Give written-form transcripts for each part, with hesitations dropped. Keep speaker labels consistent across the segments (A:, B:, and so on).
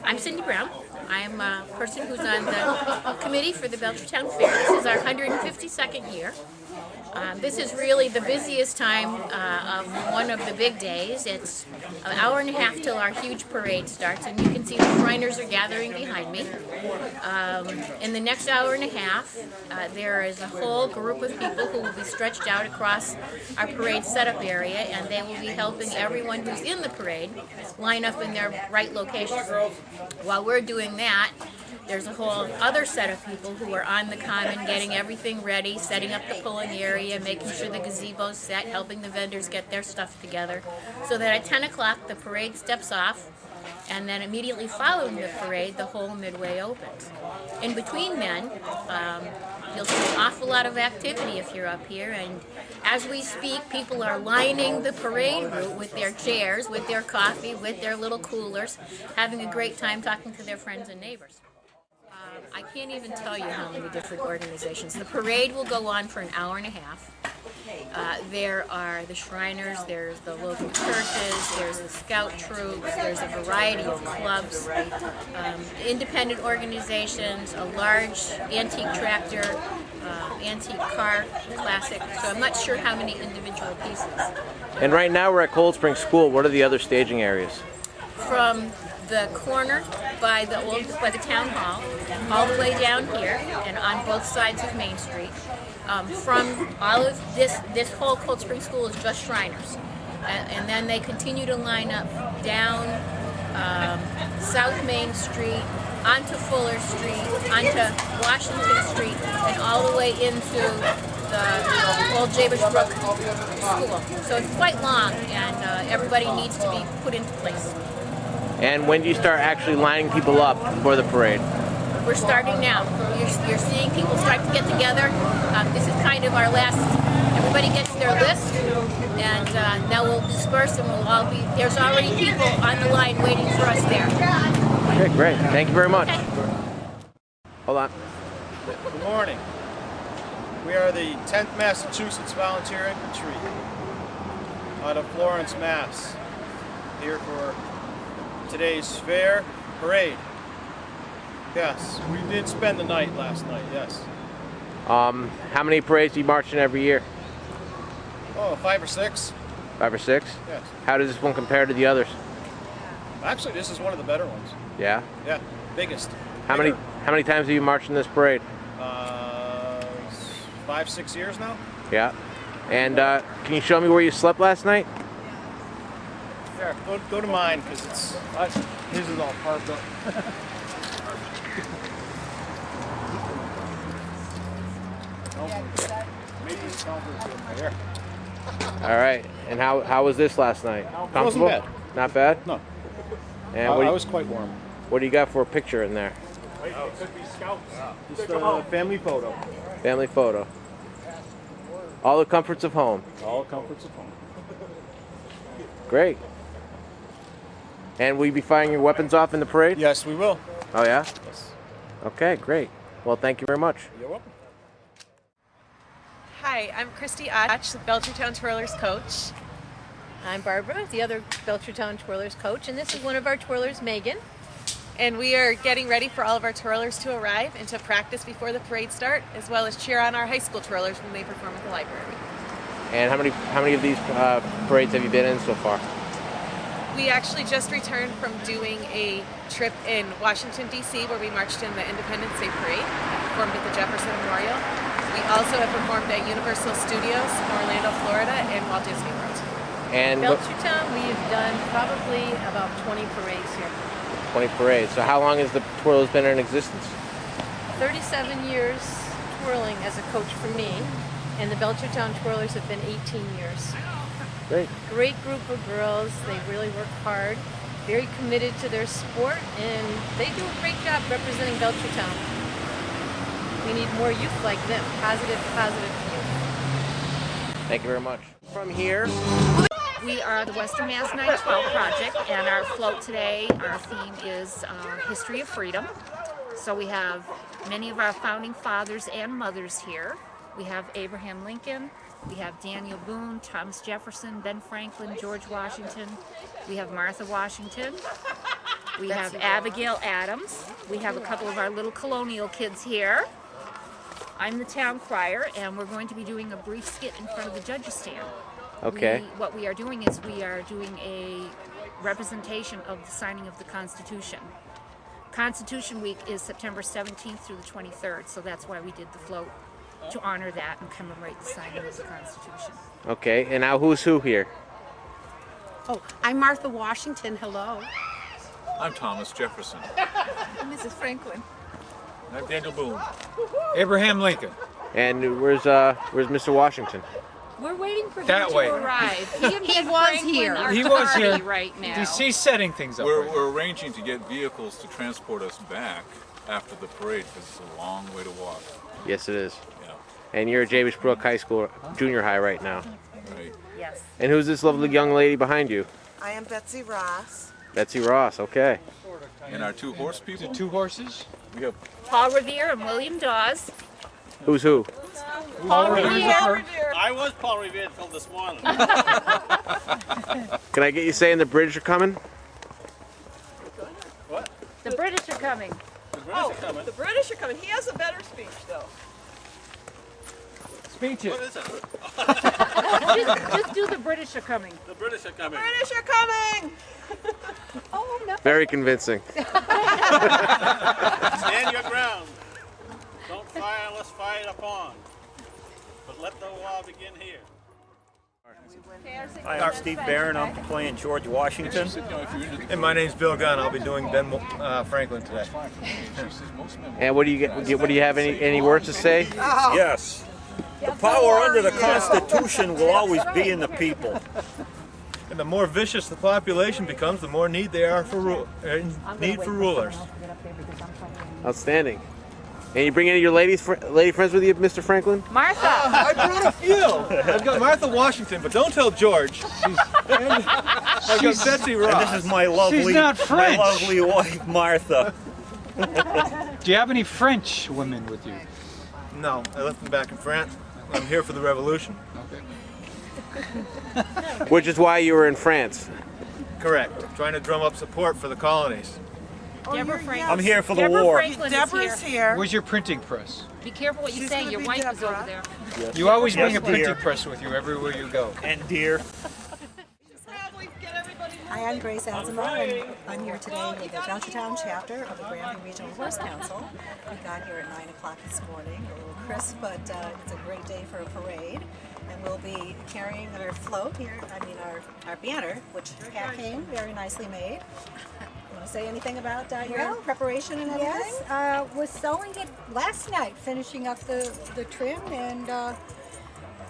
A: I'm Cindy Brown. I'm a person who's on the committee for the Belchertown Fair. This is our 152nd year. This is really the busiest time of one of the big days. It's an hour and a half till our huge parade starts, and you can see the Shriners are gathering behind me. In the next hour and a half, there is a whole group of people who will be stretched out across our parade setup area, and they will be helping everyone who's in the parade line up in their right location. While we're doing that, there's a whole other set of people who are on the common getting everything ready, setting up the pulling area, making sure the gazebo's set, helping the vendors get their stuff together, so that at 10 o'clock the parade steps off, and then immediately following the parade, the whole midway opens. In between then, you'll see an awful lot of activity if you're up here, and as we speak, people are lining the parade route with their chairs, with their coffee, with their little coolers, having a great time talking to their friends and neighbors. I can't even tell you how many different organizations. The parade will go on for an hour and a half. There are the Shriners, there's the local churches, there's the scout troops, there's a variety of clubs, independent organizations, a large antique tractor, antique car, classic, so I'm not sure how many individual pieces.
B: And right now we're at Cold Spring School. What are the other staging areas?
A: From the corner by the town hall, all the way down here, and on both sides of Main Street. From all of this whole Cold Spring School is just Shriners, and then they continue to line up down South Main Street, onto Fuller Street, onto Washington Street, and all the way into the old Jabesh Brook School. So it's quite long, and everybody needs to be put into place.
B: And when do you start actually lining people up for the parade?
A: We're starting now. You're seeing people start to get together. This is kind of our last, everybody gets their list, and now we'll disperse and we'll all be, there's already people on the line waiting for us there.
B: Okay, great. Thank you very much.
A: Okay.
B: Hold on.
C: Good morning. We are the 10th Massachusetts Volunteer Infantry out of Florence, Mass. Here for today's fair parade. Yes, we did spend the night last night, yes.
B: How many parades do you march in every year?
C: Oh, 5 or 6.
B: 5 or 6?
C: Yes.
B: How does this one compare to the others?
C: Actually, this is one of the better ones.
B: Yeah?
C: Yeah, biggest.
B: How
C: Bigger.
B: many times have you marched in this parade?
C: 5, 6 years now.
B: Yeah. And can you show me where you slept last night?
C: There, go to mine, because his is all carved up.
B: All right. And how was this last night?
C: It wasn't bad.
B: Not bad?
C: No.
B: And
C: I was quite warm.
B: What do you got for a picture in there?
C: Just a family photo.
B: Family photo. All the comforts of home.
C: All comforts of home.
B: Great. And will you be firing your weapons off in the parade?
C: Yes, we will.
B: Oh, yeah?
C: Yes.
B: Okay, great. Well, thank you very much.
C: You're welcome.
D: Hi, I'm Christy Otch, the Belchertown Twirlers coach.
E: I'm Barbara, the other Belchertown Twirlers coach, and this is one of our twirlers, Megan.
D: And we are getting ready for all of our twirlers to arrive and to practice before the parade start, as well as cheer on our high school twirlers when they perform at the library.
B: And how many of these parades have you been in so far?
D: We actually just returned from doing a trip in Washington, D.C., where we marched in the Independence Day Parade and performed at the Jefferson Memorial. We also have performed at Universal Studios in Orlando, Florida, and Walt Disney World.
B: And
E: Belchertown, we've done probably about 20 parades here.
B: 20 parades. So how long has the Twirlers been in existence?
E: 37 years twirling as a coach for me, and the Belchertown Twirlers have been 18 years.
B: Great.
E: Great group of girls. They really work hard, very committed to their sport, and they do a great job representing Belchertown. We need more youth like them. Positive youth.
B: Thank you very much. From here,
A: We are the Western Mass 912 Project, and our float today, our theme is History of Freedom. So we have many of our founding fathers and mothers here. We have Abraham Lincoln, we have Daniel Boone, Thomas Jefferson, Ben Franklin, George Washington. We have Martha Washington. We have Abigail Adams. We have a couple of our little colonial kids here. I'm the town crier, and we're going to be doing a brief skit in front of the judges' stand.
B: Okay.
A: What we are doing is we are doing a representation of the signing of the Constitution. Constitution Week is September 17th through the 23rd, so that's why we did the float, to honor that and commemorate the signing of the Constitution.
B: Okay, and now who's who here?
F: Oh, I'm Martha Washington. Hello.
G: I'm Thomas Jefferson.
A: Mrs. Franklin.
G: I'm Daniel Boone.
H: Abraham Lincoln.
B: And where's Mr. Washington?
A: We're waiting for him
H: That
A: to
H: way.
A: arrive. He and
F: He
A: Ben
F: was
A: Franklin
F: here.
A: are
H: He was
A: tardy
H: here.
A: right now.
H: He's setting things up. right now.
G: We're arranging to get vehicles to transport us back after the parade because it's a long way to walk.
B: Yes, it is.
G: Yeah,
B: And you're at James Brook High School, junior high right now.
G: right.
A: Yes.
B: And who's this lovely young lady behind you?
I: I am Betsy Ross.
B: Betsy Ross, okay.
G: And our two horse people.
H: Two horses.
G: We have
A: Paul Revere and William Dawes.
B: Who's who?
A: Paul Revere.
C: I was Paul Revere until this morning.
B: Can I get you saying the British are coming?
A: The British are coming.
I: The British are coming. He has a better speech, though.
H: Speech it.
A: Just do the British are coming.
C: The British are coming.
I: British are coming!
B: Very convincing.
C: Stand your ground. Don't fire unless fired upon. But let the war begin here.
J: Hi, I'm Steve Barron. I'm playing George Washington.
C: And my name's Bill Gunn. I'll be doing Ben Franklin today.
B: And what do you get? What do you have any words to say?
J: Yes. The power under the Constitution will always be in the people.
C: And the more vicious the population becomes, the more need they are for need for rulers.
B: Outstanding. And you bring any of your lady friends with you, Mr. Franklin?
A: Martha.
C: I brought a few. I've got Martha Washington, but don't tell George. I've got Betsy Ross.
J: And this is my lovely,
H: She's not French.
J: my lovely wife, Martha.
H: Do you have any French women with you?
C: No, I left them back in France. I'm here for the revolution.
B: Which is why you were in France.
C: Correct. Trying to drum up support for the colonies.
A: Deborah Franklin.
J: I'm here for the
A: Deborah
J: war.
A: Franklin is
I: Deborah's here.
H: Where's your printing press?
A: Be careful what you
I: She's
A: say.
I: gonna
A: Your
I: be
A: wife is
I: Deborah.
A: over there.
H: You always bring
J: Yes,
H: a printing
J: dear.
H: press with you everywhere you go.
J: And dear.
K: Hi, I'm Grace Azamar, and I'm here today with the Belchertown chapter of the Granby Regional Horse Council. We got here at 9 o'clock this morning, a little crisp, but it's a great day for a parade. And we'll be carrying our float here, our banner, which Pat came, very nicely made. You want to say anything about your preparation and everything?
L: Yes, was sewing it last night, finishing up the trim, and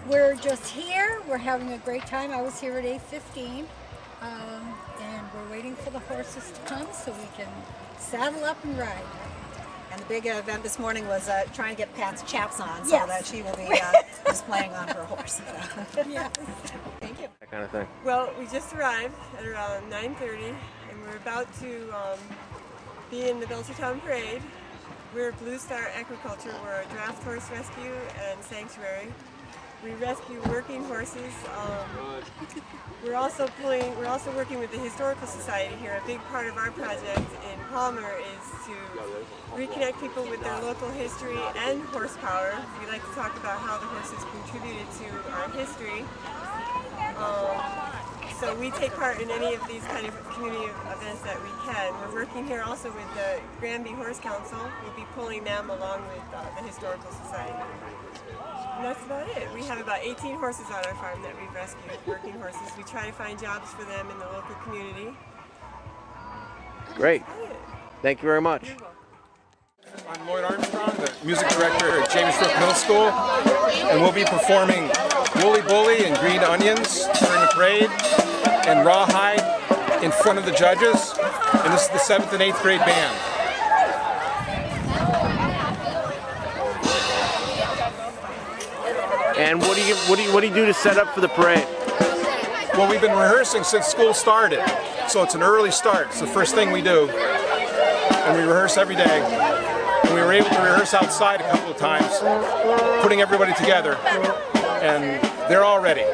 L: we're just here. We're having a great time. I was here at 8:15, and we're waiting for the horses to come so we can saddle up and ride.
K: And the big event this morning was trying to get Pat's chaps on so
L: Yes.
K: that she will be displaying on her horse.
L: Yes.
K: Thank you.
B: That kind of thing.
I: Well, we just arrived at around 9:30, and we're about to be in the Belchertown Parade. We're Blue Star Agriculture. We're a draft horse rescue and sanctuary. We rescue working horses. We're also working with the Historical Society here. A big part of our project in Palmer is to reconnect people with their local history and horsepower. We like to talk about how the horses contributed to our history. So we take part in any of these kind of community events that we can. We're working here also with the Granby Horse Council. We'll be pulling them along with the Historical Society. And that's about it. We have about 18 horses on our farm that we've rescued, working horses. We try to find jobs for them in the local community.
B: Great. Thank you very much.
M: I'm Lloyd Armstrong, the music director at James Brook Middle School, and we'll be performing Wooly Bully and Green Onions during the parade and Rawhide in front of the judges, and this is the 7th and 8th grade band.
B: And what do you do to set up for the parade?
M: Well, we've been rehearsing since school started, so it's an early start. It's the first thing we do, and we rehearse every day. And we were able to rehearse outside a couple of times, putting everybody together, and they're all ready.